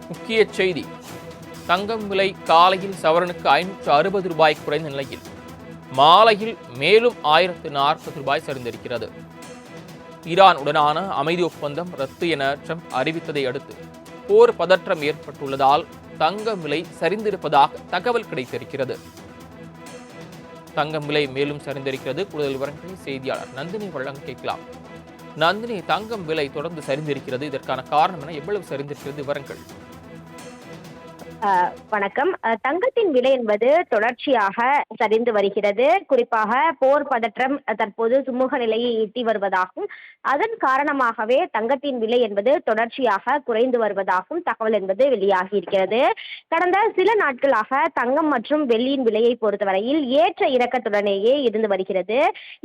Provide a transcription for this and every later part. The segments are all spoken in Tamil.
முக்கிய செய்தி: தங்கம் விலை காலையில் சவரனுக்கு 560 ரூபாய் குறைந்த நிலையில் மாலையில் மேலும் 1040 ரூபாய் சரிந்திருக்கிறது. ஈரான் உடனான அமைதி ஒப்பந்தம் ரத்து என ட்ரம்ப் அறிவித்ததை அடுத்து போர் பதற்றம் ஏற்பட்டுள்ளதால் தங்கம் விலை சரிந்திருப்பதாக தகவல் கிடைத்திருக்கிறது. தங்கம் விலை மேலும் சரிந்திருக்கிறது. கூடுதல் விவரங்களை செய்தியாளர் நந்தினி வழங்க கேட்கலாம். நந்தினி, தங்கம் விலை தொடர்ந்து சரிந்திருக்கிறது. இதற்கான காரணம் என, எவ்வளவு சரிந்திருக்கிறது? விவரங்கள். வணக்கம். தங்கத்தின் விலை என்பது தொடர்ச்சியாக சரிந்து வருகிறது. குறிப்பாக போர் பதற்றம் தற்போது சுமூக நிலையை எட்டி வருவதாகவும், அதன் காரணமாகவே தங்கத்தின் விலை என்பது தொடர்ச்சியாக குறைந்து வருவதாகவும் தகவல் என்பது வெளியாகி இருக்கிறது. கடந்த சில நாட்களாக தங்கம் மற்றும் வெள்ளியின் விலையை பொறுத்தவரையில் ஏற்ற இறக்கத்துடனேயே இருந்து வருகிறது.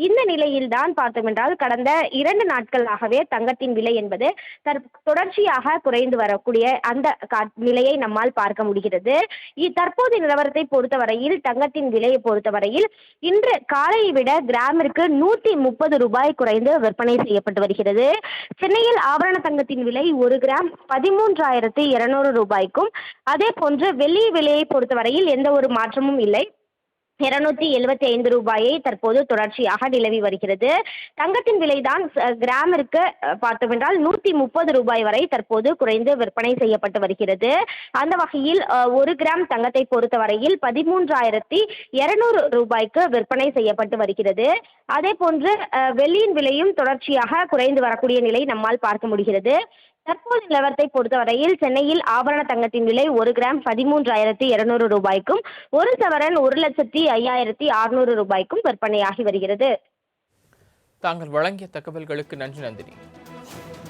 இந்த நிலையில்தான் பார்த்தோம் என்றால் கடந்த 2 நாட்களாகவே தங்கத்தின் விலை என்பது தொடர்ச்சியாக குறைந்து வரக்கூடிய அந்த நிலையை நம்மால் பார்க்க முடிகிறது. தற்போதைய நிலவரத்தை பொறுத்தவரையில் தங்கத்தின் விலையை பொறுத்தவரையில் இன்று காலையை விட கிராமிற்கு 130 ரூபாய் குறைந்து விற்பனை செய்யப்பட்டு வருகிறது. சென்னையில் ஆபரண தங்கத்தின் விலை 1 கிராம் 13,200 ரூபாய்க்கும், அதே போன்று வெள்ளி விலையை பொறுத்தவரையில் எந்த ஒரு மாற்றமும் இல்லை, 275 ரூபாயை தற்போது தொடர்ச்சியாக நிலவி வருகிறது. தங்கத்தின் விலைதான் கிராமிற்கு பார்த்தோம் என்றால் 130 ரூபாய் வரை தற்போது குறைந்து விற்பனை செய்யப்பட்டு வருகிறது. அந்த வகையில் 1 கிராம் தங்கத்தை பொறுத்தவரையில் 13,200 ரூபாய்க்கு விற்பனை செய்யப்பட்டு வருகிறது. அதே போன்று வெள்ளியின் விலையும் தொடர்ச்சியாக குறைந்து வரக்கூடிய நிலை நம்மால் பார்க்க முடிகிறது. தற்போது நிலவரத்தை பொறுத்தவரையில் சென்னையில் ஆபரண தங்கத்தின் விலை 1 கிராம் 13,200 ரூபாய்க்கும், 1 சவரன் 1,05,600 ரூபாய்க்கும் விற்பனையாகி வருகிறது. தாங்கள் வழங்கிய தகவல்களுக்கு நன்றி நந்தினி.